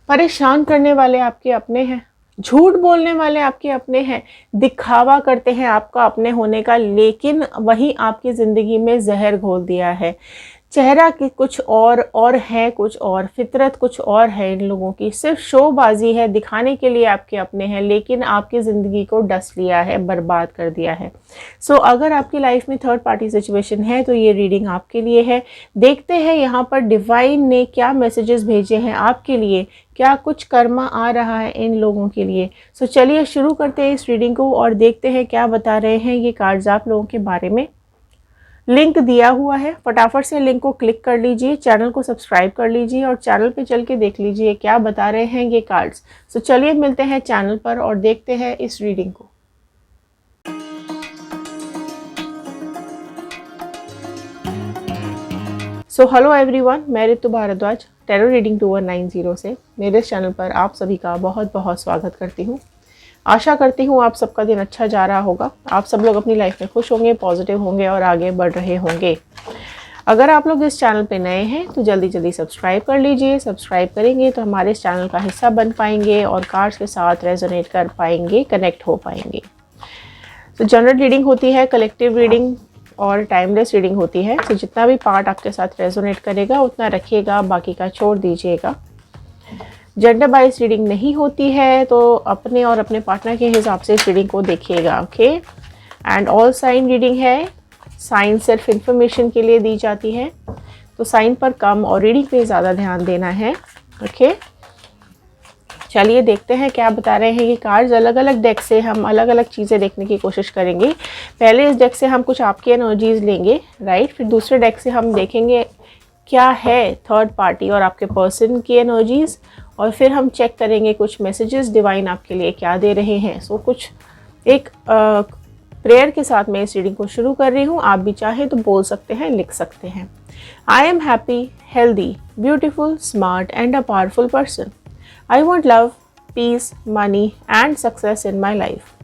परेशान करने वाले आपके अपने हैं, झूठ बोलने वाले आपके अपने हैं, दिखावा करते हैं आपका अपने होने का, लेकिन वही आपकी ज़िंदगी में जहर घोल दिया है। चेहरा की कुछ और है कुछ और, फितरत कुछ और है इन लोगों की, सिर्फ शोबाजी है, दिखाने के लिए आपके अपने हैं, लेकिन आपकी ज़िंदगी को डस लिया है, बर्बाद कर दिया है। सो अगर आपकी लाइफ में थर्ड पार्टी सिचुएशन है तो ये रीडिंग आपके लिए है। देखते हैं यहाँ पर डिवाइन ने क्या मैसेजेस भेजे हैं आपके लिए, क्या कुछ कर्मा आ रहा है इन लोगों के लिए। सो चलिए शुरू करते हैं इस रीडिंग को और देखते हैं क्या बता रहे हैं ये कार्ड्स आप लोगों के बारे में। लिंक दिया हुआ है, फटाफट से लिंक को क्लिक कर लीजिए, चैनल को सब्सक्राइब कर लीजिए और चैनल पे चल के देख लीजिए क्या बता रहे हैं ये कार्ड्स। सो चलिए मिलते हैं चैनल पर और देखते हैं इस रीडिंग को। सो हेलो एवरीवन, मैं ऋतु भारद्वाज टैरो रीडिंग 2190 से मेरे चैनल पर आप सभी का बहुत बहुत स्वागत करती हूँ। आशा करती हूँ आप सबका दिन अच्छा जा रहा होगा, आप सब लोग अपनी लाइफ में खुश होंगे, पॉजिटिव होंगे और आगे बढ़ रहे होंगे। अगर आप लोग इस चैनल पे नए हैं तो जल्दी जल्दी सब्सक्राइब कर लीजिए। सब्सक्राइब करेंगे तो हमारे इस चैनल का हिस्सा बन पाएंगे और कार्ड्स के साथ रेजोनेट कर पाएंगे, कनेक्ट हो पाएंगे। तो जनरल रीडिंग होती है, कलेक्टिव रीडिंग और टाइमलेस रीडिंग होती है। तो जितना भी पार्ट आपके साथ रेजोनेट करेगा उतना रखिएगा, बाकी का छोड़ दीजिएगा। जेंडर बाइज रीडिंग नहीं होती है तो अपने और अपने पार्टनर के हिसाब से इस रीडिंग को देखिएगा, okay. And all sign reading है, साइन सिर्फ इंफॉर्मेशन के लिए दी जाती है, तो साइन पर कम और रीडिंग पे ज़्यादा ध्यान देना है, ओके। चलिए देखते हैं क्या बता रहे हैं ये कार्ड्स। अलग अलग डेक से हम अलग अलग चीज़ें देखने की कोशिश करेंगे। पहले इस डेक से हम कुछ आपकी एनर्जीज लेंगे, राइट, फिर दूसरे डेक से हम देखेंगे क्या है थर्ड पार्टी और आपके पर्सन की एनर्जीज, और फिर हम चेक करेंगे कुछ मैसेजेस डिवाइन आपके लिए क्या दे रहे हैं। सो कुछ एक प्रेयर के साथ मैं इस रीडिंग को शुरू कर रही हूँ। आप भी चाहें तो बोल सकते हैं, लिख सकते हैं। I am happy, healthy, beautiful, smart and a powerful person. I want love, peace, money and success in my life.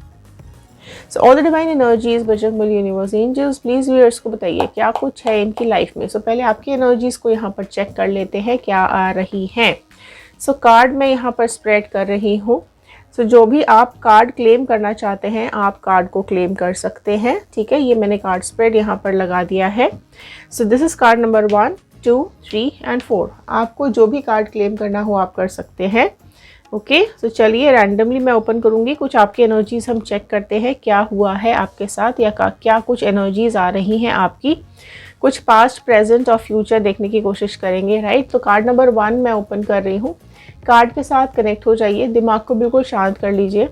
So all the divine energies, Bajrang Bali, universe, angels, please viewers को बताइए क्या कुछ है इनकी लाइफ में। पहले आपकी एनर्जीज को यहाँ पर चेक कर लेते हैं क्या आ रही हैं। कार्ड मैं यहाँ पर स्प्रेड कर रही हूँ। जो भी आप कार्ड क्लेम करना चाहते हैं आप कार्ड को क्लेम कर सकते हैं, ठीक है। ये मैंने कार्ड स्प्रेड यहाँ पर लगा दिया है। This is called number 1, 2, 3 and 4। आपको जो भी कार्ड क्लेम करना हो आप कर सकते हैं, ओके। चलिए रैंडमली मैं ओपन करूँगी, कुछ आपकी एनर्जीज हम चेक करते हैं क्या हुआ है आपके साथ या क्या कुछ एनर्जीज आ रही हैं आपकी। कुछ पास्ट, प्रेजेंट और फ्यूचर देखने की कोशिश करेंगे, राइट। तो कार्ड नंबर 1 मैं ओपन कर रही हूँ। कार्ड के साथ कनेक्ट हो जाइए, दिमाग को बिल्कुल शांत कर लीजिए,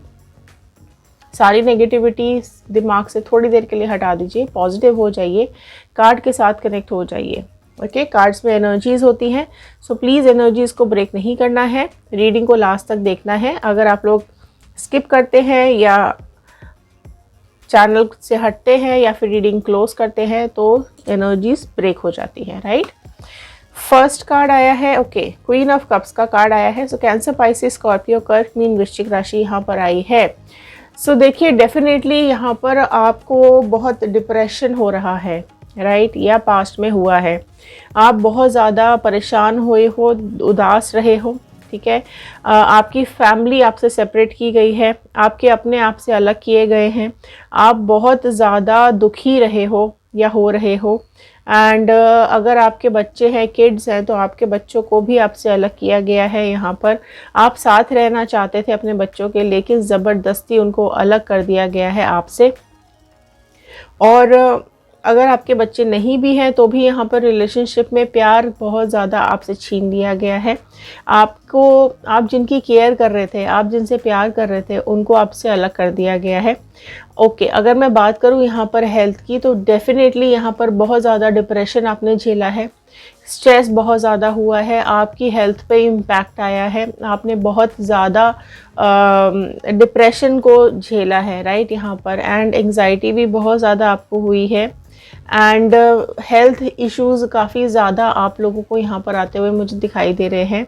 सारी नेगेटिविटी दिमाग से थोड़ी देर के लिए हटा दीजिए, पॉजिटिव हो जाइए, कार्ड के साथ कनेक्ट हो जाइए, ओके। कार्ड्स में एनर्जीज होती हैं, सो प्लीज़ एनर्जीज को ब्रेक नहीं करना है, रीडिंग को लास्ट तक देखना है। अगर आप लोग स्किप करते हैं या चैनल से हटते हैं या फिर रीडिंग क्लोज करते हैं तो एनर्जीज ब्रेक हो जाती है, राइट। फर्स्ट कार्ड आया है, ओके, क्वीन ऑफ कप्स का कार्ड आया है। कैंसर, पाइसेस, स्कॉर्पियो, कर्क, मीन, वृश्चिक राशि यहाँ पर आई है। देखिए डेफिनेटली यहाँ पर आपको बहुत डिप्रेशन हो रहा है, राइट, या पास्ट में हुआ है। आप बहुत ज़्यादा परेशान हुए हो, उदास रहे हो, ठीक है। आपकी फैमिली आपसे सेपरेट की गई है, आपके अपने आप से अलग किए गए हैं, आप बहुत ज़्यादा दुखी रहे हो या हो रहे हो। एंड अगर आपके बच्चे हैं, किड्स हैं, तो आपके बच्चों को भी आपसे अलग किया गया है। यहाँ पर आप साथ रहना चाहते थे अपने बच्चों के, लेकिन ज़बरदस्ती उनको अलग कर दिया गया है आपसे। और अगर आपके बच्चे नहीं भी हैं तो भी यहाँ पर रिलेशनशिप में प्यार बहुत ज़्यादा आपसे छीन लिया गया है। आप जिनकी केयर कर रहे थे, आप जिनसे प्यार कर रहे थे, उनको आपसे अलग कर दिया गया है, ओके। अगर मैं बात करूँ यहाँ पर हेल्थ की, तो डेफिनेटली यहाँ पर बहुत ज़्यादा डिप्रेशन आपने झेला है, स्ट्रेस बहुत ज़्यादा हुआ है, आपकी हेल्थ पे इम्पैक्ट आया है, आपने बहुत ज़्यादा डिप्रेशन को झेला है, राइट, यहाँ पर। एंड एंग्जाइटी भी बहुत ज़्यादा आपको हुई है एंड हेल्थ इश्यूज़ काफ़ी ज़्यादा आप लोगों को यहाँ पर आते हुए मुझे दिखाई दे रहे हैं।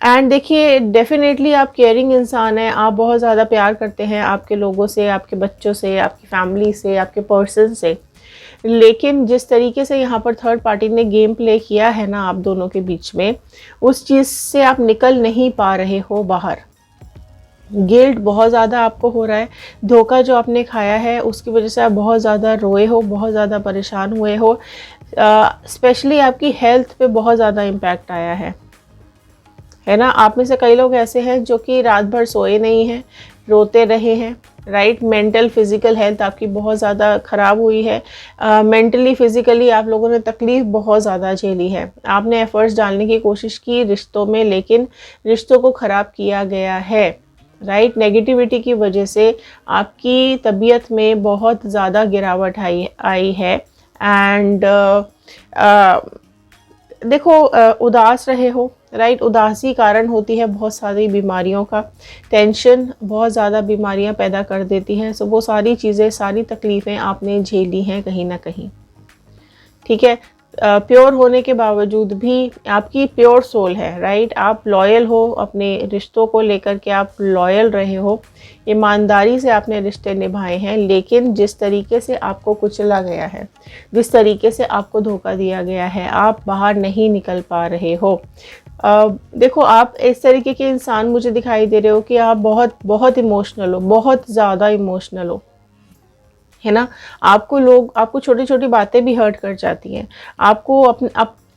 एंड देखिए डेफिनेटली आप केयरिंग इंसान हैं, आप बहुत ज़्यादा प्यार करते हैं आपके लोगों से, आपके बच्चों से, आपकी फैमिली से, आपके पर्सन से, लेकिन जिस तरीके से यहाँ पर थर्ड पार्टी ने गेम प्ले किया है ना आप दोनों के बीच में, उस चीज़ से आप निकल नहीं पा रहे हो बाहर। गिल्ट बहुत ज़्यादा आपको हो रहा है, धोखा जो आपने खाया है उसकी वजह से आप बहुत ज़्यादा रोए हो, बहुत ज़्यादा परेशान हुए हो। स्पेशली आपकी हेल्थ पे बहुत ज़्यादा इम्पैक्ट आया है ना। आप में से कई लोग ऐसे हैं जो कि रात भर सोए नहीं हैं, रोते रहे हैं, राइट। मेंटल फिजिकल हेल्थ आपकी बहुत ज़्यादा ख़राब हुई है। मेंटली फिजिकली आप लोगों ने तकलीफ़ बहुत ज़्यादा झेली है। आपने एफर्ट्स डालने की कोशिश की रिश्तों में, लेकिन रिश्तों को ख़राब किया गया है, राइट। नेगेटिविटी की वजह से आपकी तबीयत में बहुत ज़्यादा गिरावट आई है। एंड देखो, उदास रहे हो, राइट। उदासी कारण होती है बहुत सारी बीमारियों का। टेंशन बहुत ज़्यादा बीमारियां पैदा कर देती है। सो वो सारी चीज़ें, सारी तकलीफ़ें आपने झेली हैं कहीं ना कहीं, ठीक है। प्योर होने के बावजूद भी आपकी प्योर सोल है, राइट। आप लॉयल हो अपने रिश्तों को लेकर के, आप लॉयल रहे हो, ईमानदारी से आपने रिश्ते निभाए हैं। लेकिन जिस तरीके से आपको कुचला गया है, जिस तरीके से आपको धोखा दिया गया है, आप बाहर नहीं निकल पा रहे हो। देखो, आप इस तरीके के इंसान मुझे दिखाई दे रहे हो कि आप बहुत बहुत इमोशनल हो, बहुत ज़्यादा इमोशनल हो, है ना। आपको छोटी छोटी बातें भी हर्ट कर जाती हैं। आपको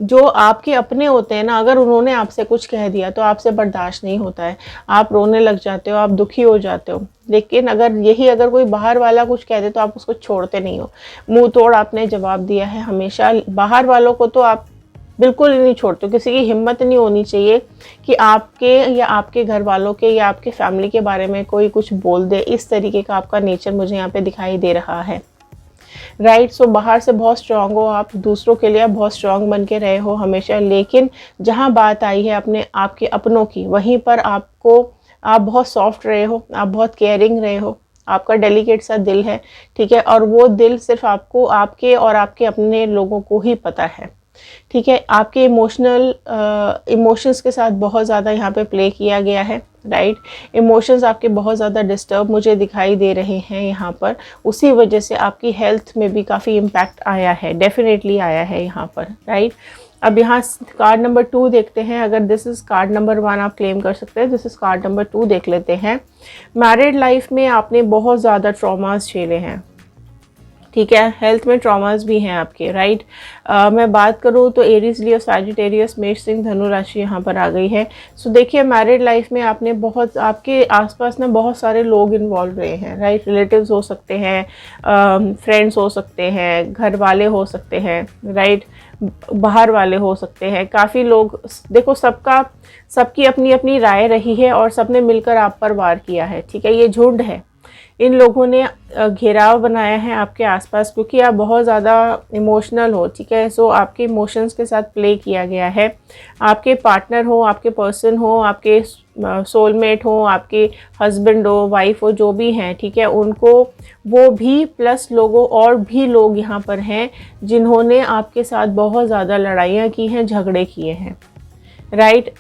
जो आपके अपने होते हैं ना, अगर उन्होंने आपसे कुछ कह दिया तो आपसे बर्दाश्त नहीं होता है, आप रोने लग जाते हो, आप दुखी हो जाते हो। लेकिन अगर कोई बाहर वाला कुछ कह दे तो आप उसको छोड़ते नहीं हो, मुंह तोड़ आपने जवाब दिया है हमेशा। बाहर वालों को तो आप बिल्कुल नहीं छोड़ते। किसी की हिम्मत नहीं होनी चाहिए कि आपके या आपके घर वालों के या आपके फैमिली के बारे में कोई कुछ बोल दे। इस तरीके का आपका नेचर मुझे यहाँ पे दिखाई दे रहा है, राइट। सो बाहर से बहुत स्ट्रांग हो आप, दूसरों के लिए आप बहुत स्ट्रांग बन के रहे हो हमेशा। लेकिन जहाँ बात आई है आपके अपनों की, वहीं पर आप बहुत सॉफ्ट रहे हो, आप बहुत केयरिंग रहे हो, आपका डेलिकेट सा दिल है, ठीक है। और वो दिल सिर्फ आपको, आपके और आपके अपने लोगों को ही पता है, ठीक है। आपके इमोशंस के साथ बहुत ज़्यादा यहाँ पे प्ले किया गया है, राइट। इमोशंस आपके बहुत ज़्यादा डिस्टर्ब मुझे दिखाई दे रहे हैं यहाँ पर। उसी वजह से आपकी हेल्थ में भी काफ़ी इम्पैक्ट आया है, डेफिनेटली आया है यहाँ पर, राइट। अब यहाँ कार्ड नंबर 2 देखते हैं। अगर दिस इज़ कार्ड नंबर 1 आप क्लेम कर सकते हैं, दिस इज़ कार्ड नंबर 2 देख लेते हैं। मैरिड लाइफ में आपने बहुत ज़्यादा ट्रॉमास झेले हैं, ठीक है। हेल्थ में ट्रॉमास भी हैं आपके, राइट। मैं बात करूँ तो एरीज, लियो, सैजिटेरियस, मेष, सिंह, धनु राशि यहाँ पर आ गई है। सो देखिए, मैरिड लाइफ में आपके आसपास ना बहुत सारे लोग इन्वॉल्व रहे हैं, राइट। रिलेटिव्स हो सकते हैं, फ्रेंड्स हो सकते हैं, घर वाले हो सकते हैं, राइट, बाहर वाले हो सकते हैं। काफ़ी लोग, देखो, सबकी अपनी अपनी राय रही है और सबने मिलकर आप पर वार किया है, ठीक है। ये झुंड है, इन लोगों ने घेराव बनाया है आपके आसपास, क्योंकि आप बहुत ज़्यादा इमोशनल हो, ठीक है। सो आपके इमोशंस के साथ प्ले किया गया है। आपके पार्टनर हो, आपके पर्सन हो, आपके सोलमेट हो, आपके हस्बैंड हो, वाइफ हो, जो भी हैं, ठीक है, उनको वो भी प्लस लोगों और भी लोग यहाँ पर हैं जिन्होंने आपके साथ बहुत ज़्यादा लड़ाइयाँ की हैं, झगड़े किए हैं, राइट।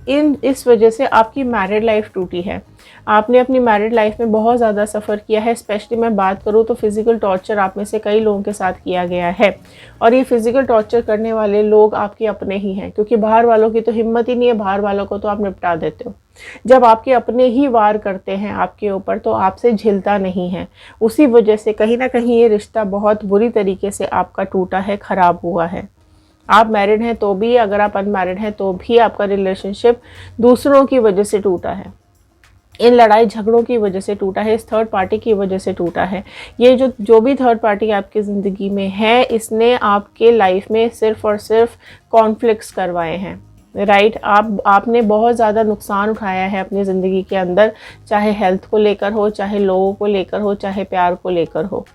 एंड इस वजह से आपकी मैरिड लाइफ टूटी है। आपने अपनी मैरिड लाइफ में बहुत ज़्यादा सफ़र किया है। स्पेशली मैं बात करूँ तो फिज़िकल टॉर्चर आप में से कई लोगों के साथ किया गया है, और ये फिज़िकल टॉर्चर करने वाले लोग आपके अपने ही हैं, क्योंकि बाहर वालों की तो हिम्मत ही नहीं है, बाहर वालों को तो आप निपटा देते हो। जब आपके अपने ही वार करते हैं आपके ऊपर तो आपसे झिलता नहीं है। उसी वजह से कहीं ना कहीं ये रिश्ता बहुत बुरी तरीके से आपका टूटा है, ख़राब हुआ है। आप मैरिड हैं तो भी, अगर आप अनमैरिड हैं तो भी आपका रिलेशनशिप दूसरों की वजह से टूटा है, इन लड़ाई झगड़ों की वजह से टूटा है, इस थर्ड पार्टी की वजह से टूटा है। ये जो भी थर्ड पार्टी आपकी ज़िंदगी में है, इसने आपके लाइफ में सिर्फ़ और सिर्फ कॉन्फ्लिक्ट्स करवाए हैं, राइट। आपने बहुत ज़्यादा नुकसान उठाया है अपनी ज़िंदगी के अंदर, चाहे हेल्थ को लेकर हो, चाहे लोगों को लेकर हो, चाहे प्यार को लेकर हो।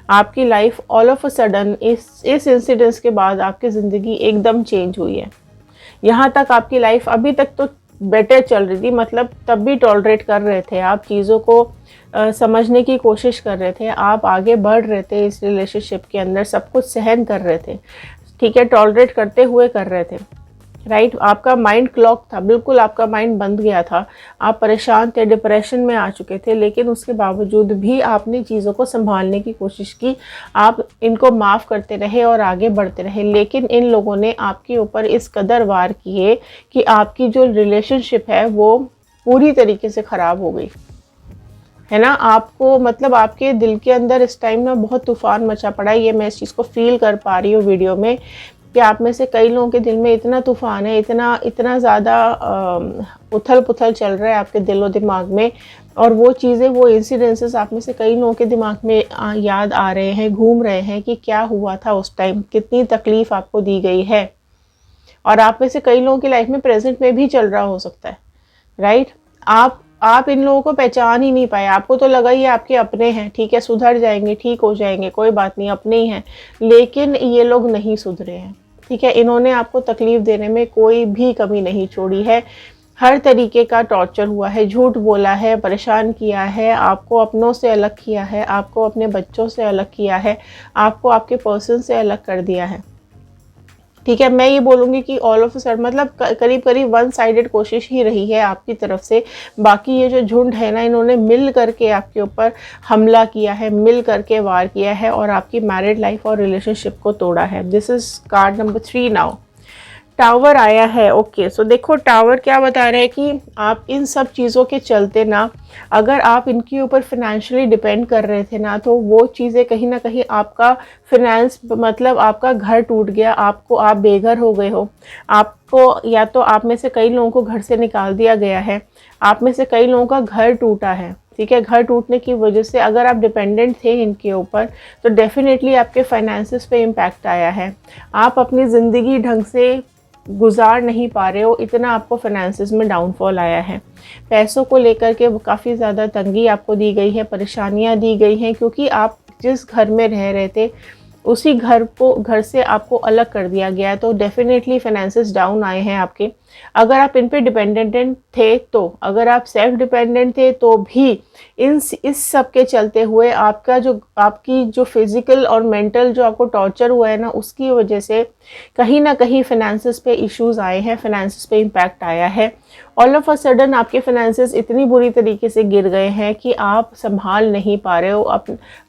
आपकी life all of a sudden इस इंसिडेंट्स के बाद आपकी ज़िंदगी एकदम चेंज हुई है। यहाँ तक आपकी लाइफ अभी तक तो बेटर चल रही थी, मतलब तब भी टॉलरेट कर रहे थे आप, चीज़ों को समझने की कोशिश कर रहे थे, आप आगे बढ़ रहे थे इस रिलेशनशिप के अंदर, सब कुछ सहन कर रहे थे, ठीक है, टॉलरेट करते हुए कर रहे थे। राइट। आपका माइंड क्लॉक था, बिल्कुल आपका माइंड बंद गया था, आप परेशान थे, डिप्रेशन में आ चुके थे, लेकिन उसके बावजूद भी आपने चीज़ों को संभालने की कोशिश की, आप इनको माफ़ करते रहे और आगे बढ़ते रहे। लेकिन इन लोगों ने आपके ऊपर इस कदर वार किए कि आपकी जो रिलेशनशिप है वो पूरी तरीके से ख़राब हो गई, है ना। आपको मतलब आपके दिल के अंदर इस टाइम ना बहुत तूफान मचा पड़ा है, ये मैं इस चीज़ को फील कर पा रही हूँ वीडियो में, कि आप में से कई लोगों के दिल में इतना तूफान है, इतना इतना ज़्यादा उथल पुथल चल रहा है आपके दिलो दिमाग में, और वो चीज़ें, वो इंसिडेंसेस आप में से कई लोगों के दिमाग में याद आ रहे हैं, घूम रहे हैं कि क्या हुआ था उस टाइम, कितनी तकलीफ़ आपको दी गई है। और आप में से कई लोगों की लाइफ में प्रेजेंट में भी चल रहा हो सकता है, राइट। आप इन लोगों को पहचान ही नहीं पाए, आपको तो लगा ये आपके अपने हैं, ठीक है सुधर जाएंगे, ठीक हो जाएंगे, कोई बात नहीं, अपने ही हैं। लेकिन ये लोग नहीं सुधरे हैं, ठीक है। इन्होंने आपको तकलीफ देने में कोई भी कमी नहीं छोड़ी है, हर तरीके का टॉर्चर हुआ है, झूठ बोला है, परेशान किया है, आपको अपनों से अलग किया है, आपको अपने बच्चों से अलग किया है, आपको आपके पर्सन से अलग कर दिया है, ठीक है। मैं ये बोलूँगी कि ऑल ऑफ अ सडन मतलब करीब करीब वन साइडेड कोशिश ही रही है आपकी तरफ से। बाकी ये जो झुंड है ना, इन्होंने मिल करके आपके ऊपर हमला किया है, मिल करके वार किया है और आपकी मैरिड लाइफ और रिलेशनशिप को तोड़ा है। This is card number 3 now. Tower आया है, ओके। सो देखो टावर क्या बता रहा है कि आप इन सब चीज़ों के चलते ना, अगर आप इनके ऊपर फिनेंशियली डिपेंड कर रहे थे ना, तो वो चीज़ें कहीं ना कहीं आपका फिनेंस मतलब आपका घर टूट गया, आप बेघर हो गए हो, आपको या तो आप में से कई लोगों को घर से निकाल दिया गया है, आप में से कई लोगों का घर टूटा है, ठीक है। घर टूटने की वजह से अगर आप डिपेंडेंट थे इनके ऊपर तो डेफिनेटली आपके फाइनेंसिस पे इम्पैक्ट आया है, आप अपनी ज़िंदगी ढंग से गुजार नहीं पा रहे हो, इतना आपको फाइनेंसिस में डाउनफॉल आया है। पैसों को लेकर के काफ़ी ज़्यादा तंगी आपको दी गई है, परेशानियां दी गई हैं, क्योंकि आप जिस घर में रह रहे थे उसी घर से आपको अलग कर दिया गया है, तो डेफिनेटली फाइनेंसिस डाउन आए हैं आपके। अगर आप इन पे डिपेंडेंट थे, तो अगर आप सेल्फ डिपेंडेंट थे तो भी इस सब के चलते हुए आपकी जो फिजिकल और मेंटल जो आपको टॉर्चर हुआ है ना, उसकी वजह से कहीं ना कहीं फाइनेंसिस पे इश्यूज आए हैं, फाइनेंसिस पे इम्पैक्ट आया है। ऑल ऑफ अ सडन आपके फाइनेंसिस इतनी बुरी तरीके से गिर गए हैं कि आप संभाल नहीं पा रहे हो।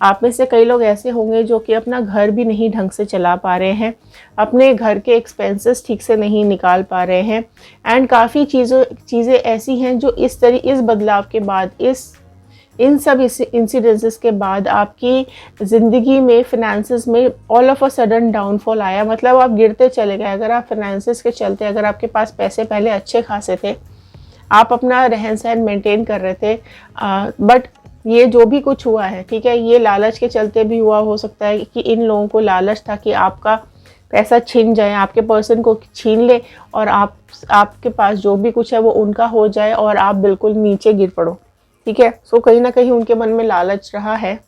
आप में से कई लोग ऐसे होंगे जो कि अपना घर भी नहीं ढंग से चला पा रहे हैं, अपने घर के एक्सपेंसेस ठीक से नहीं निकाल पा रहे हैं, एंड काफ़ी चीज़ें ऐसी हैं जो इस बदलाव के बाद, इन सब इंसिडेंसेस के बाद आपकी ज़िंदगी में फिनेंसेस में all of a sudden downfall आया। मतलब आप गिरते चले गए। अगर आप फिनेंसेस के चलते, अगर आपके पास पैसे पहले अच्छे खासे थे, आप अपना रहन सहन मेंटेन कर रहे थे, बट ये जो भी कुछ हुआ है, ठीक है, ये लालच के चलते भी हुआ हो सकता है कि इन लोगों को लालच था कि आपका पैसा छीन जाए, आपके पर्सन को छीन ले और आपके पास जो भी कुछ है वो उनका हो जाए और आप बिल्कुल नीचे गिर पड़ो, ठीक है। सो कहीं ना कहीं उनके मन में लालच रहा है,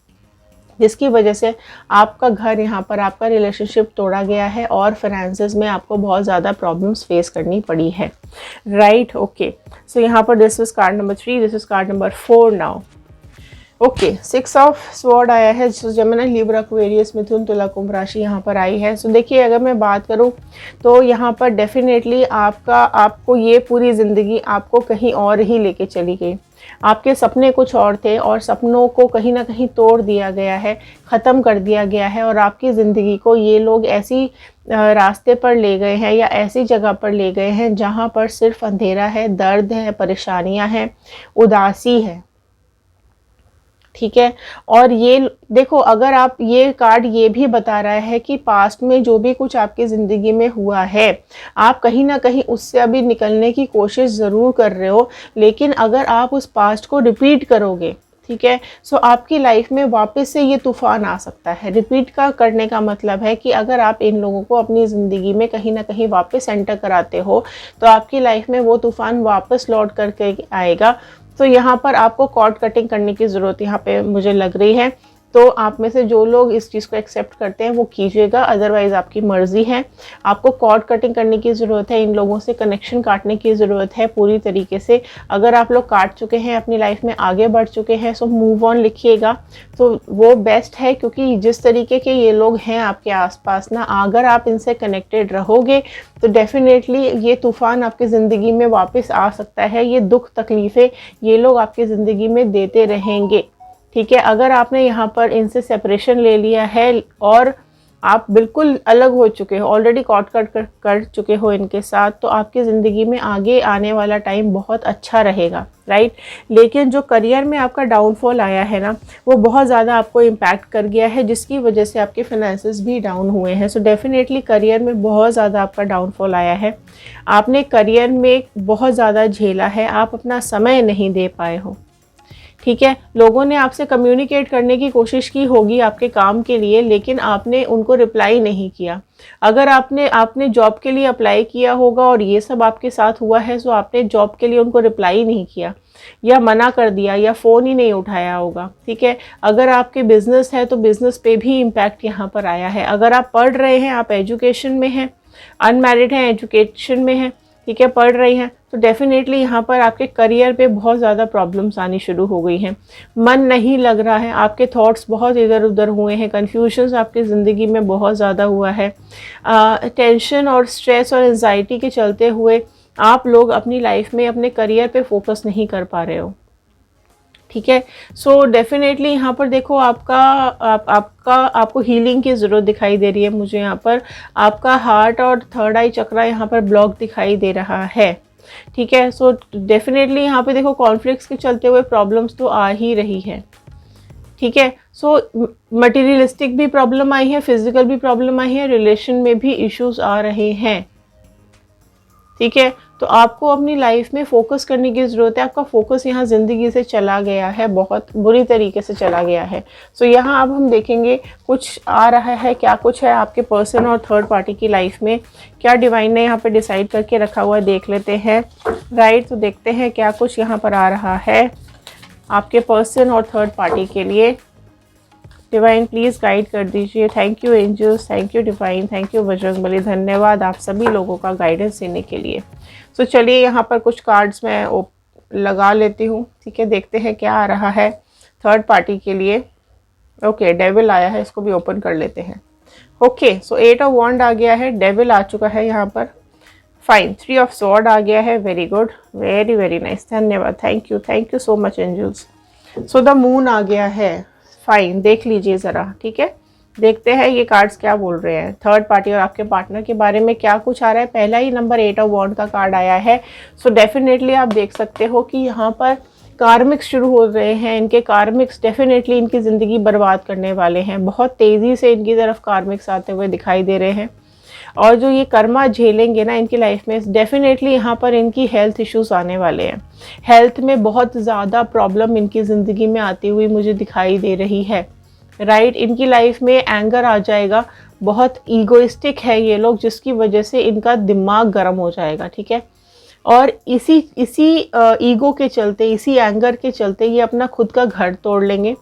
जिसकी वजह से आपका घर, यहाँ पर आपका रिलेशनशिप तोड़ा गया है और फाइनेंसेस में आपको बहुत ज़्यादा प्रॉब्लम्स फेस करनी पड़ी है, राइट। ओके, सो यहाँ पर this is called number 3, this is called number 4 now. Okay, 6 of sword आया है, जेमिनी, लिब्रा, एक्वेरियस, मिथुन, तुला, कुंभ राशि यहाँ पर आई है। सो देखिए, अगर मैं बात करूँ तो यहाँ पर डेफिनेटली आपको ये पूरी ज़िंदगी आपको कहीं और ही लेके चली गई। आपके सपने कुछ और थे और सपनों को कहीं ना कहीं तोड़ दिया गया है, ख़त्म कर दिया गया है, और आपकी ज़िंदगी को ये लोग ऐसी रास्ते पर ले गए हैं या ऐसी जगह पर ले गए हैं जहाँ पर सिर्फ अंधेरा है, दर्द है, परेशानियाँ हैं, उदासी है, ठीक है। और ये देखो, अगर आप, ये कार्ड ये भी बता रहा है कि पास्ट में जो भी कुछ आपकी ज़िंदगी में हुआ है, आप कहीं ना कहीं उससे अभी निकलने की कोशिश ज़रूर कर रहे हो, लेकिन अगर आप उस पास्ट को रिपीट करोगे, ठीक है, सो आपकी लाइफ में वापस से ये तूफान आ सकता है। रिपीट का करने का मतलब है कि अगर आप इन लोगों को अपनी ज़िंदगी में कहीं ना कहीं वापस एंटर कराते हो तो आपकी लाइफ में वो तूफान वापस लौट करके आएगा। तो यहाँ पर आपको कॉर्ड कटिंग करने की ज़रूरत यहाँ पे मुझे लग रही है। तो आप में से जो लोग इस चीज़ को एक्सेप्ट करते हैं वो कीजिएगा, अदरवाइज़ आपकी मर्ज़ी है। आपको कॉर्ड कटिंग करने की ज़रूरत है, इन लोगों से कनेक्शन काटने की ज़रूरत है पूरी तरीके से। अगर आप लोग काट चुके हैं, अपनी लाइफ में आगे बढ़ चुके हैं, सो मूव ऑन लिखिएगा, तो वो बेस्ट है। क्योंकि जिस तरीके के ये लोग हैं आपके आसपास ना, अगर आप इनसे कनेक्टेड रहोगे तो डेफिनेटली ये तूफ़ान आपकी ज़िंदगी में वापस आ सकता है। ये दुख तकलीफ़ें ये लोग आपकी ज़िंदगी में देते रहेंगे, ठीक है। अगर आपने यहाँ पर इनसे सेपरेशन ले लिया है और आप बिल्कुल अलग हो चुके हो, ऑलरेडी कॉट कर चुके हो इनके साथ, तो आपकी ज़िंदगी में आगे आने वाला टाइम बहुत अच्छा रहेगा, राइट। लेकिन जो करियर में आपका डाउनफॉल आया है ना, वो बहुत ज़्यादा आपको इम्पैक्ट कर गया है, जिसकी वजह से आपके फाइनेंसेस भी डाउन हुए हैं। सो डेफिनेटली करियर में बहुत ज़्यादा आपका डाउनफॉल आया है। आपने करियर में बहुत ज़्यादा झेला है, आप अपना समय नहीं दे पाए हो, ठीक है। लोगों ने आपसे कम्युनिकेट करने की कोशिश की होगी आपके काम के लिए, लेकिन आपने उनको रिप्लाई नहीं किया। अगर आपने जॉब के लिए अप्लाई किया होगा और ये सब आपके साथ हुआ है, तो आपने जॉब के लिए उनको रिप्लाई नहीं किया या मना कर दिया या फ़ोन ही नहीं उठाया होगा, ठीक है। अगर आपके बिजनेस है तो बिजनेस पे भी इम्पैक्ट यहाँ पर आया है। अगर आप पढ़ रहे हैं, आप एजुकेशन में हैं, अनमैरिड हैं, एजुकेशन में हैं, ठीक है, पढ़ रही हैं, तो डेफिनेटली यहाँ पर आपके करियर पे बहुत ज़्यादा प्रॉब्लम्स आनी शुरू हो गई हैं। मन नहीं लग रहा है, आपके थॉट्स बहुत इधर उधर हुए हैं, कन्फ्यूजन्स आपकी ज़िंदगी में बहुत ज़्यादा हुआ है। टेंशन और स्ट्रेस और एंजाइटी के चलते हुए आप लोग अपनी लाइफ में अपने करियर पे फोकस नहीं कर पा रहे हो, ठीक है। सो डेफिनेटली यहाँ पर देखो आपको हीलिंग की ज़रूरत दिखाई दे रही है मुझे। यहाँ पर आपका हार्ट और थर्ड आई चक्रा यहाँ पर ब्लॉक दिखाई दे रहा है, ठीक है। सो डेफिनेटली यहाँ पे देखो कॉन्फ्लिक्ट्स के चलते हुए प्रॉब्लम्स तो आ ही रही है, ठीक है। सो मटेरियलिस्टिक भी प्रॉब्लम आई है, फिजिकल भी प्रॉब्लम आई है, रिलेशन में भी इश्यूज आ रहे हैं, ठीक है। तो आपको अपनी लाइफ में फोकस करने की ज़रूरत है। आपका फोकस यहाँ ज़िंदगी से चला गया है, बहुत बुरी तरीके से चला गया है। सो यहाँ अब हम देखेंगे कुछ आ रहा है, क्या कुछ है आपके पर्सन और थर्ड पार्टी की लाइफ में, क्या डिवाइन ने यहाँ पे डिसाइड करके रखा हुआ है, देख लेते हैं, राइट। तो देखते हैं क्या कुछ यहाँ पर आ रहा है आपके पर्सन और थर्ड पार्टी के लिए। डिवाइन प्लीज़ गाइड कर दीजिए। Thank you angels, thank you divine, thank you Bajrangbali, धन्यवाद आप सभी लोगों का गाइडेंस देने के लिए। सो चलिए यहाँ पर कुछ कार्ड्स मैं लगा लेती हूँ, ठीक है। देखते हैं क्या आ रहा है थर्ड पार्टी के लिए। ओके, डेविल आया है, इसको भी ओपन कर लेते हैं। ओके, सो 8 ऑफ वॉन्ड आ गया है, डेविल आ चुका है यहाँ पर, फाइन। 3 ऑफ स्वॉर्ड आ गया है, very good, very very nice, धन्यवाद, thank you so much angels. So the moon आ गया है, फाइन। देख लीजिए ज़रा, ठीक है। देखते हैं ये कार्ड्स क्या बोल रहे हैं थर्ड पार्टी और आपके पार्टनर के बारे में, क्या कुछ आ रहा है। पहला ही नंबर 8 ऑफ वॉन्ड का कार्ड आया है। सो डेफिनेटली आप देख सकते हो कि यहाँ पर कार्मिक्स शुरू हो रहे हैं। इनके कार्मिक्स डेफिनेटली इनकी ज़िंदगी बर्बाद करने वाले हैं। बहुत तेज़ी से इनकी तरफ कार्मिक्स आते हुए दिखाई दे रहे हैं। और जो ये कर्मा झेलेंगे ना इनकी लाइफ में, डेफिनेटली यहाँ पर इनकी हेल्थ इश्यूज आने वाले हैं। हेल्थ में बहुत ज़्यादा प्रॉब्लम इनकी ज़िंदगी में आती हुई मुझे दिखाई दे रही है, राइट। इनकी लाइफ में एंगर आ जाएगा, बहुत ईगोइस्टिक है ये लोग, जिसकी वजह से इनका दिमाग गर्म हो जाएगा, ठीक है। और इसी ईगो के चलते, इसी एंगर के चलते ये अपना खुद का घर तोड़ लेंगे,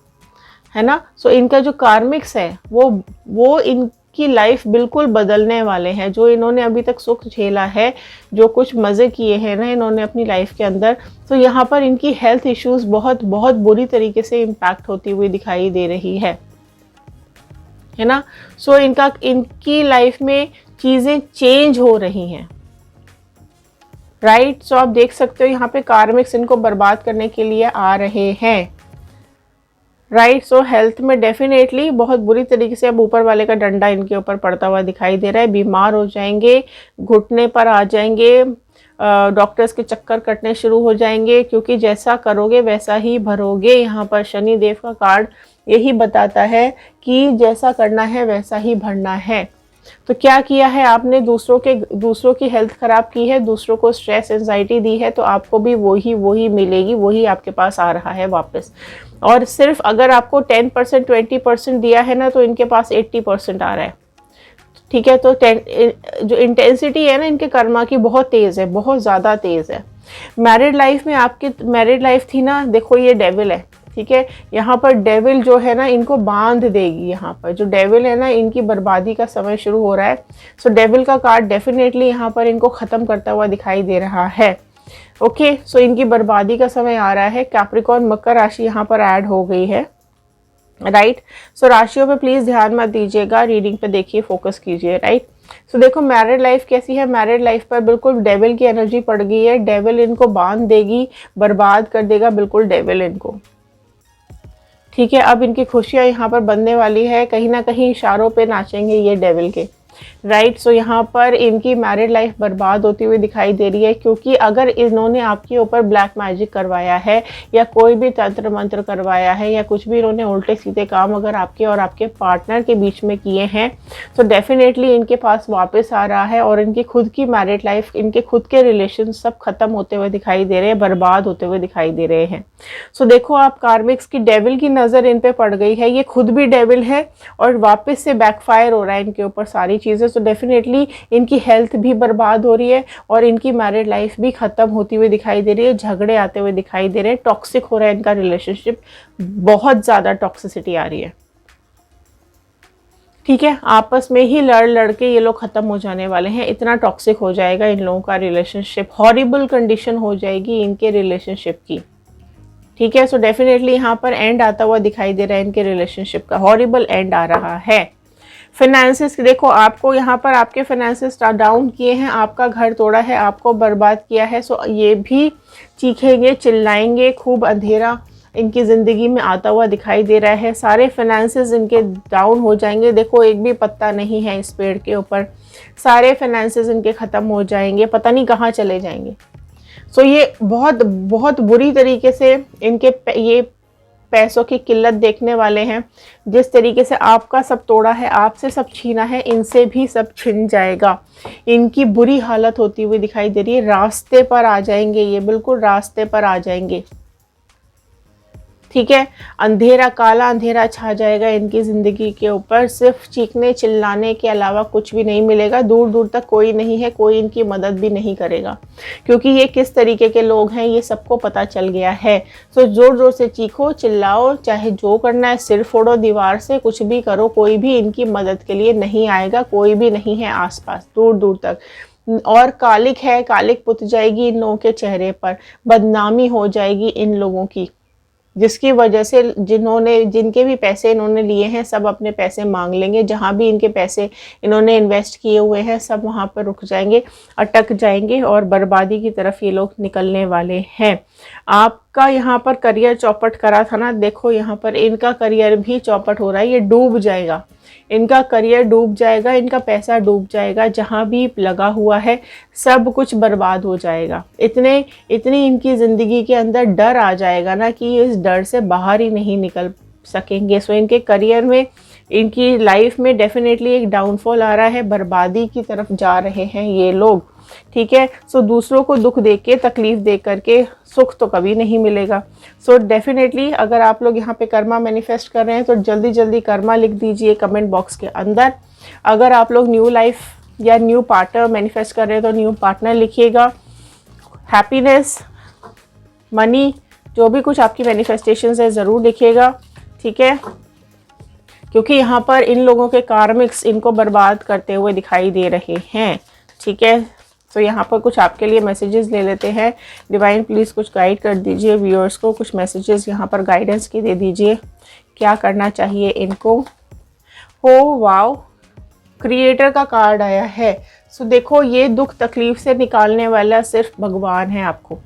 है ना। सो इनका जो कार्मिक्स है वो इनकी लाइफ बिल्कुल बदलने वाले हैं। जो इन्होंने अभी तक सुख झेला है, जो कुछ मज़े किए हैं ना इन्होंने अपनी लाइफ के अंदर, तो यहाँ पर इनकी हेल्थ इश्यूज बहुत बहुत बुरी तरीके से इम्पैक्ट होती हुई दिखाई दे रही है ना। सो इनकी लाइफ में चीज़ें चेंज हो रही हैं, राइट। सो आप देख सकते हो यहाँ पे कार्मिक्स इनको बर्बाद करने के लिए आ रहे हैं, राइट। सो हेल्थ में डेफिनेटली बहुत बुरी तरीके से अब ऊपर वाले का डंडा इनके ऊपर पड़ता हुआ दिखाई दे रहा है। बीमार हो जाएंगे, घुटने पर आ जाएंगे, डॉक्टर्स के चक्कर कटने शुरू हो जाएंगे, क्योंकि जैसा करोगे वैसा ही भरोगे। यहाँ पर शनि देव का कार्ड यही बताता है कि जैसा करना है वैसा ही भरना है। तो क्या किया है आपने, दूसरों की हेल्थ खराब की है, दूसरों को स्ट्रेस एंजाइटी दी है, तो आपको भी वही मिलेगी, वही आपके पास आ रहा है वापस। और सिर्फ अगर आपको 10% 20% दिया है ना, तो इनके पास 80% आ रहा है, ठीक है। तो जो इंटेंसिटी है ना इनके कर्मा की बहुत तेज़ है, बहुत ज़्यादा तेज़ है। मैरिड लाइफ में आपकी मैरिड लाइफ थी ना, देखो ये डेविल है, ठीक है। यहाँ पर डेविल जो है ना इनको बांध देगी, यहाँ पर जो डेविल है ना इनकी बर्बादी का समय शुरू हो रहा है। सो डेविल का कार्ड डेफिनेटली यहाँ पर इनको ख़त्म करता हुआ दिखाई दे रहा है। ओके, सो इनकी बर्बादी का समय आ रहा है। कैप्रिकॉर्न मकर राशि यहाँ पर ऐड हो गई है, राइट। सो राशियों पे प्लीज़ ध्यान मत दीजिएगा, रीडिंग पे देखिए, फोकस कीजिए, राइट। सो देखो मैरिड लाइफ कैसी है, मैरिड लाइफ पर बिल्कुल डेविल की एनर्जी पड़ गई है। डेविल इनको बांध देगी, बर्बाद कर देगा बिल्कुल डेविल इनको, ठीक है। अब इनकी खुशियाँ यहाँ पर बनने वाली है, कहीं ना कहीं इशारों पे नाचेंगे ये डेविल के, राइट। सो यहाँ पर इनकी मैरिड लाइफ बर्बाद होती हुई दिखाई दे रही है, क्योंकि अगर इन्होंने आपके ऊपर ब्लैक मैजिक करवाया है या कोई भी तंत्र मंत्र करवाया है या कुछ भी इन्होंने उल्टे सीधे काम अगर आपके और आपके पार्टनर के बीच में किए हैं, तो डेफिनेटली इनके पास वापस आ रहा है और इनकी खुद की मैरिड लाइफ, इनके खुद के रिलेशन सब खत्म होते हुए दिखाई दे रहे हैं, बर्बाद होते हुए दिखाई दे रहे हैं। सो देखो आप कार्मिक्स की डेविल की नज़र इन पे पड़ गई है, ये खुद भी डेविल है और वापस से बैकफायर हो रहा है इनके ऊपर सारी चीज़ें। तो डेफिनेटली इनकी हेल्थ भी बर्बाद हो रही है और इनकी मैरिड लाइफ भी ख़त्म होती हुई दिखाई दे रही है, झगड़े आते हुए दिखाई दे रहे हैं, टॉक्सिक हो रहा है इनका रिलेशनशिप, बहुत ज़्यादा टॉक्सिसिटी आ रही है, ठीक है। आपस में ही लड़ के ये लोग ख़त्म हो जाने वाले हैं, इतना टॉक्सिक हो जाएगा इन लोगों का रिलेशनशिप, हॉरिबल कंडीशन हो जाएगी इनके रिलेशनशिप की, ठीक है। सो डेफिनेटली यहाँ पर एंड आता हुआ दिखाई दे रहा है इनके रिलेशनशिप का, हॉरिबल एंड आ रहा है। फाइनेंसिस देखो आपको यहाँ पर आपके फाइनेंसिस डाउन किए हैं, आपका घर तोड़ा है, आपको बर्बाद किया है। सो ये भी चीखेंगे, चिल्लाएंगे, खूब अंधेरा इनकी ज़िंदगी में आता हुआ दिखाई दे रहा है, सारे फाइनेंसिस इनके डाउन हो जाएंगे। देखो एक भी पत्ता नहीं है इस पेड़ के ऊपर, सारे फाइनेंसिस इनके ख़त्म हो जाएंगे, पता नहीं कहाँ चले जाएंगे। सो ये बहुत बहुत बुरी तरीके से इनके ये पैसों की किल्लत देखने वाले हैं। जिस तरीके से आपका सब तोड़ा है, आपसे सब छीना है, इनसे भी सब छिन जाएगा। इनकी बुरी हालत होती हुई दिखाई दे रही है, रास्ते पर आ जाएंगे ये, बिल्कुल रास्ते पर आ जाएंगे, ठीक है। अंधेरा, काला अंधेरा छा जाएगा इनकी ज़िंदगी के ऊपर, सिर्फ चीखने चिल्लाने के अलावा कुछ भी नहीं मिलेगा। दूर दूर तक कोई नहीं है, कोई इनकी मदद भी नहीं करेगा, क्योंकि ये किस तरीके के लोग हैं ये सबको पता चल गया है। सो जोर जोर से चीखो, चिल्लाओ, चाहे जो करना है, सिर फोड़ो दीवार से, कुछ भी करो, कोई भी इनकी मदद के लिए नहीं आएगा, कोई भी नहीं है आसपास दूर दूर तक। और कालिक है, कालिक पुत जाएगी इन लोगों के चेहरे पर, बदनामी हो जाएगी इन लोगों की, जिसकी वजह से जिनके भी पैसे इन्होंने लिए हैं सब अपने पैसे मांग लेंगे। जहाँ भी इनके पैसे इन्होंने इन्वेस्ट किए हुए हैं सब वहाँ पर रुक जाएंगे, अटक जाएंगे और बर्बादी की तरफ ये लोग निकलने वाले हैं। आपका यहाँ पर करियर चौपट करा था ना, देखो यहाँ पर इनका करियर भी चौपट हो रहा है, ये डूब जाएगा, इनका करियर डूब जाएगा, इनका पैसा डूब जाएगा, जहाँ भी लगा हुआ है सब कुछ बर्बाद हो जाएगा। इतनी इनकी ज़िंदगी के अंदर डर आ जाएगा ना कि इस डर से बाहर ही नहीं निकल सकेंगे। सो इनके करियर में, इनकी लाइफ में डेफिनेटली एक डाउनफॉल आ रहा है, बर्बादी की तरफ जा रहे हैं ये लोग, ठीक है। सो दूसरों को दुख दे के, तकलीफ दे करके सुख तो कभी नहीं मिलेगा। सो डेफिनेटली अगर आप लोग यहाँ पे कर्मा मैनिफेस्ट कर रहे हैं तो जल्दी जल्दी कर्मा लिख दीजिए कमेंट बॉक्स के अंदर। अगर आप लोग न्यू लाइफ या न्यू पार्टनर मैनिफेस्ट कर रहे हैं तो न्यू पार्टनर लिखिएगा, हैप्पीनेस, मनी, जो भी कुछ आपकी मैनिफेस्टेशंस है ज़रूर लिखिएगा, ठीक है, क्योंकि यहाँ पर इन लोगों के कार्मिक्स इनको बर्बाद करते हुए दिखाई दे रहे हैं, ठीक है। तो यहाँ पर कुछ आपके लिए मैसेजेस ले लेते हैं। डिवाइन प्लीज़ कुछ गाइड कर दीजिए व्यूअर्स को, कुछ मैसेजेस यहाँ पर गाइडेंस की दे दीजिए, क्या करना चाहिए इनको। हो वाओ, क्रिएटर का कार्ड आया है। सो देखो ये दुख तकलीफ से निकालने वाला सिर्फ भगवान है आपको,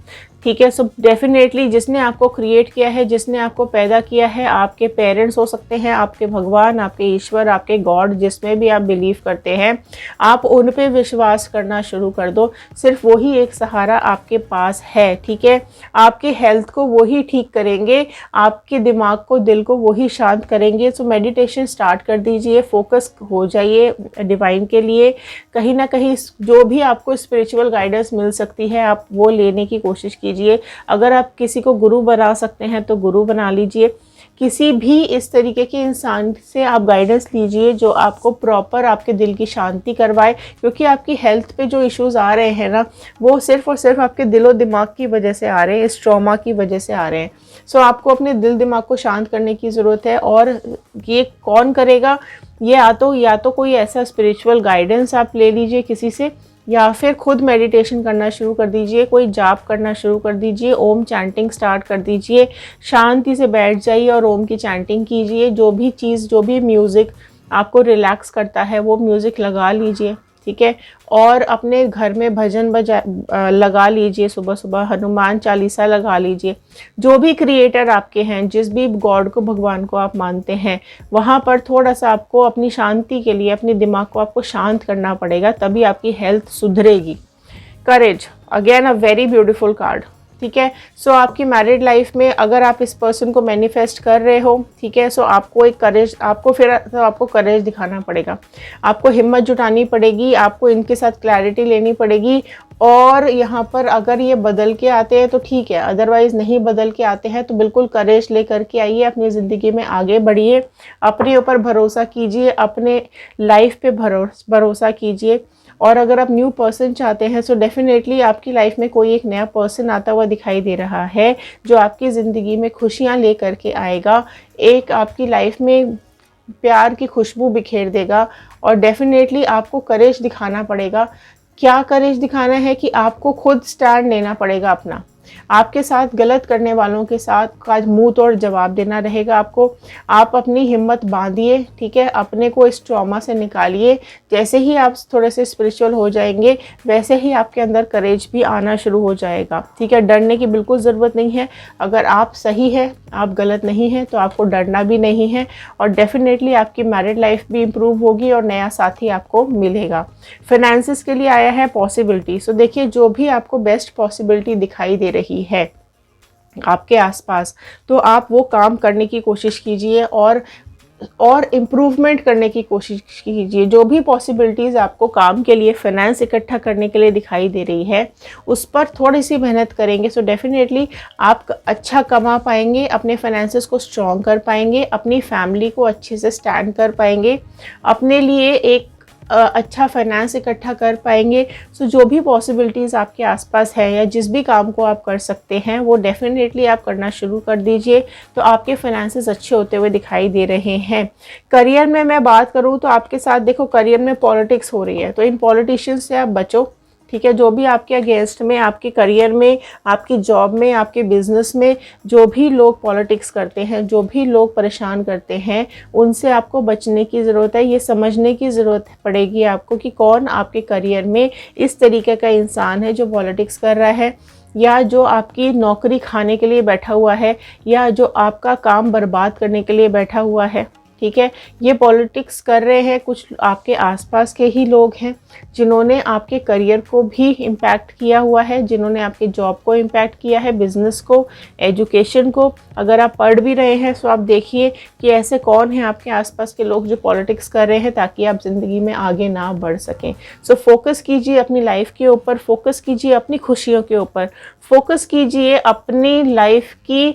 ठीक है। सो डेफिनेटली जिसने आपको क्रिएट किया है, जिसने आपको पैदा किया है, आपके पेरेंट्स हो सकते हैं, आपके भगवान, आपके ईश्वर, आपके गॉड, जिसमें भी आप बिलीव करते हैं, आप उन पे विश्वास करना शुरू कर दो। सिर्फ वही एक सहारा आपके पास है, ठीक है। आपके हेल्थ को वही ठीक करेंगे, आपके दिमाग को, दिल को वही शांत करेंगे। सो मेडिटेशन स्टार्ट कर दीजिए, फोकस हो जाइए डिवाइन के लिए। कहीं ना कहीं जो भी आपको स्पिरिचुअल गाइडेंस मिल सकती है आप वो लेने की कोशिश कीजिए। अगर आप किसी को गुरु बना सकते हैं तो गुरु बना लीजिए, किसी भी इस तरीके के इंसान से आप गाइडेंस लीजिए जो आपको प्रॉपर आपके दिल की शांति करवाए, क्योंकि आपकी हेल्थ पे जो इश्यूज़ आ रहे हैं ना, वो सिर्फ़ और सिर्फ आपके दिलो दिमाग की वजह से आ रहे हैं, इस ट्रॉमा की वजह से आ रहे हैं। सो आपको अपने दिल दिमाग को शांत करने की ज़रूरत है। और ये कौन करेगा? ये या तो कोई ऐसा स्पिरिचुअल गाइडेंस आप ले लीजिए किसी से, या फिर खुद मेडिटेशन करना शुरू कर दीजिए, कोई जाप करना शुरू कर दीजिए, ओम चैंटिंग स्टार्ट कर दीजिए, शांति से बैठ जाइए और ओम की चैंटिंग कीजिए। जो भी म्यूज़िक आपको रिलैक्स करता है वो म्यूज़िक लगा लीजिए, ठीक है। और अपने घर में भजन लगा लीजिए, सुबह सुबह हनुमान चालीसा लगा लीजिए। जो भी क्रिएटर आपके हैं, जिस भी गॉड को, भगवान को आप मानते हैं, वहाँ पर थोड़ा सा आपको अपनी शांति के लिए अपने दिमाग को आपको शांत करना पड़ेगा, तभी आपकी हेल्थ सुधरेगी। Courage, again a very beautiful card, ठीक है। सो आपकी मैरिड लाइफ में अगर आप इस पर्सन को मैनिफेस्ट कर रहे हो, ठीक है, सो आपको एक करेज, आपको करेज दिखाना पड़ेगा, आपको हिम्मत जुटानी पड़ेगी, आपको इनके साथ क्लैरिटी लेनी पड़ेगी। और यहाँ पर अगर ये बदल के आते हैं तो ठीक है, अदरवाइज़ नहीं बदल के आते हैं तो बिल्कुल करेज लेकर के आइए, अपनी ज़िंदगी में आगे बढ़िए, अपने ऊपर भरोसा कीजिए, अपने लाइफ पे भरोसा कीजिए। और अगर आप न्यू पर्सन चाहते हैं तो डेफिनेटली आपकी लाइफ में कोई एक नया पर्सन आता हुआ दिखाई दे रहा है जो आपकी ज़िंदगी में खुशियाँ ले करके आएगा, एक आपकी लाइफ में प्यार की खुशबू बिखेर देगा। और डेफिनेटली आपको करेज दिखाना पड़ेगा। क्या करेज दिखाना है कि आपको खुद स्टैंड लेना पड़ेगा अपना, आपके साथ गलत करने वालों के साथ का मुंह तोड़ जवाब देना रहेगा आपको। आप अपनी हिम्मत बांधिए, ठीक है, अपने को इस ट्रॉमा से निकालिए। जैसे ही आप थोड़े से स्पिरिचुअल हो जाएंगे वैसे ही आपके अंदर करेज भी आना शुरू हो जाएगा, ठीक है। डरने की बिल्कुल ज़रूरत नहीं है। अगर आप सही है, आप गलत नहीं हैं, तो आपको डरना भी नहीं है। और डेफिनेटली आपकी मैरिड लाइफ भी इम्प्रूव होगी और नया साथी आपको मिलेगा। फाइनेंसिस के लिए आया है पॉसिबिलिटी। सो देखिए, जो भी आपको बेस्ट पॉसिबिलिटी दिखाई दे रही है आपके आसपास, तो आप वो काम करने की कोशिश कीजिए और इम्प्रूवमेंट करने की कोशिश कीजिए। जो भी पॉसिबिलिटीज़ आपको काम के लिए, फाइनेंस इकट्ठा करने के लिए दिखाई दे रही है, उस पर थोड़ी सी मेहनत करेंगे सो डेफिनेटली आप अच्छा कमा पाएंगे, अपने फाइनेंसेस को स्ट्रॉन्ग कर पाएंगे, अपनी फैमिली को अच्छे से स्टैंड कर पाएंगे, अपने लिए एक अच्छा फाइनेंस इकट्ठा कर पाएंगे। सो जो भी पॉसिबिलिटीज़ आपके आसपास है या जिस भी काम को आप कर सकते हैं वो डेफिनेटली आप करना शुरू कर दीजिए, तो आपके फाइनेंसेस अच्छे होते हुए दिखाई दे रहे हैं। करियर में मैं बात करूँ तो आपके साथ देखो, करियर में पॉलिटिक्स हो रही है, तो इन पॉलिटिशियंस से आप बचो, ठीक है। जो भी आपके अगेंस्ट में, आपके करियर में, आपकी जॉब में, आपके बिजनेस में जो भी लोग पॉलिटिक्स करते हैं, जो भी लोग परेशान करते हैं, उनसे आपको बचने की ज़रूरत है। ये समझने की ज़रूरत पड़ेगी आपको कि कौन आपके करियर में इस तरीके का इंसान है जो पॉलिटिक्स कर रहा है, या जो आपकी नौकरी खाने के लिए बैठा हुआ है, या जो आपका काम बर्बाद करने के लिए बैठा हुआ है, ठीक है। ये पॉलिटिक्स कर रहे हैं कुछ आपके आसपास के ही लोग हैं जिन्होंने आपके करियर को भी इम्पैक्ट किया हुआ है, जिन्होंने आपके जॉब को इम्पैक्ट किया है, बिजनेस को, एजुकेशन को। अगर आप पढ़ भी रहे हैं तो आप देखिए कि ऐसे कौन हैं आपके आसपास के लोग जो पॉलिटिक्स कर रहे हैं, ताकि आप ज़िंदगी में आगे ना बढ़ सकें। सो फोकस कीजिए अपनी लाइफ के ऊपर, फोकस कीजिए अपनी खुशियों के ऊपर, फोकस कीजिए अपनी लाइफ की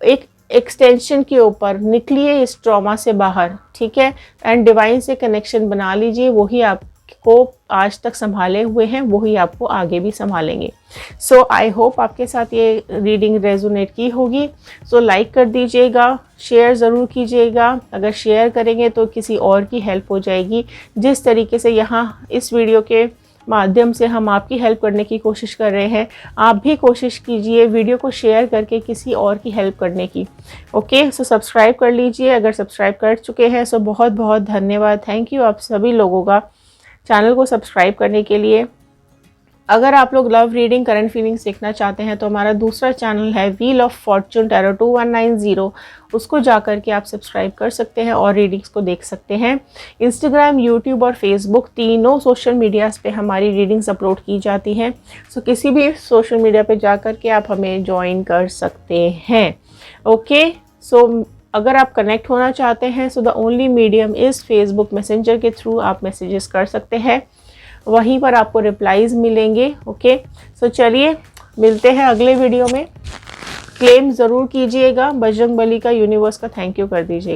एक एक्सटेंशन के ऊपर। निकलिए इस ट्रॉमा से बाहर, ठीक है, एंड डिवाइन से कनेक्शन बना लीजिए। वही आपको आज तक संभाले हुए हैं, वही आपको आगे भी संभालेंगे। सो आई होप आपके साथ ये रीडिंग रेजोनेट की होगी। सो लाइक कर दीजिएगा, शेयर ज़रूर कीजिएगा। अगर शेयर करेंगे तो किसी और की हेल्प हो जाएगी। जिस तरीके से यहाँ इस वीडियो के माध्यम से हम आपकी हेल्प करने की कोशिश कर रहे हैं, आप भी कोशिश कीजिए वीडियो को शेयर करके किसी और की हेल्प करने की। ओके, सो सब्सक्राइब कर लीजिए। अगर सब्सक्राइब कर चुके हैं सो बहुत बहुत धन्यवाद, थैंक यू आप सभी लोगों का चैनल को सब्सक्राइब करने के लिए। अगर आप लोग लव रीडिंग, करंट फीलिंग सीखना चाहते हैं तो हमारा दूसरा चैनल है व्हील ऑफ फॉर्चून टैरो 2190, उसको जाकर के आप सब्सक्राइब कर सकते हैं और रीडिंग्स को देख सकते हैं। इंस्टाग्राम, यूट्यूब और फेसबुक तीनों सोशल मीडियाज़ पे हमारी रीडिंग्स अपलोड की जाती हैं। सो किसी भी सोशल मीडिया पे जाकर के आप हमें ज्वाइन कर सकते हैं। ओके, सो अगर आप कनेक्ट होना चाहते हैं so the only medium is Facebook messenger के थ्रू आप मैसेजेस कर सकते हैं, वहीं पर आपको रिप्लाईज़ मिलेंगे। ओके, सो चलिए मिलते हैं अगले वीडियो में। क्लेम ज़रूर कीजिएगा, बजरंग बली का, यूनिवर्स का थैंक यू कर दीजिएगा।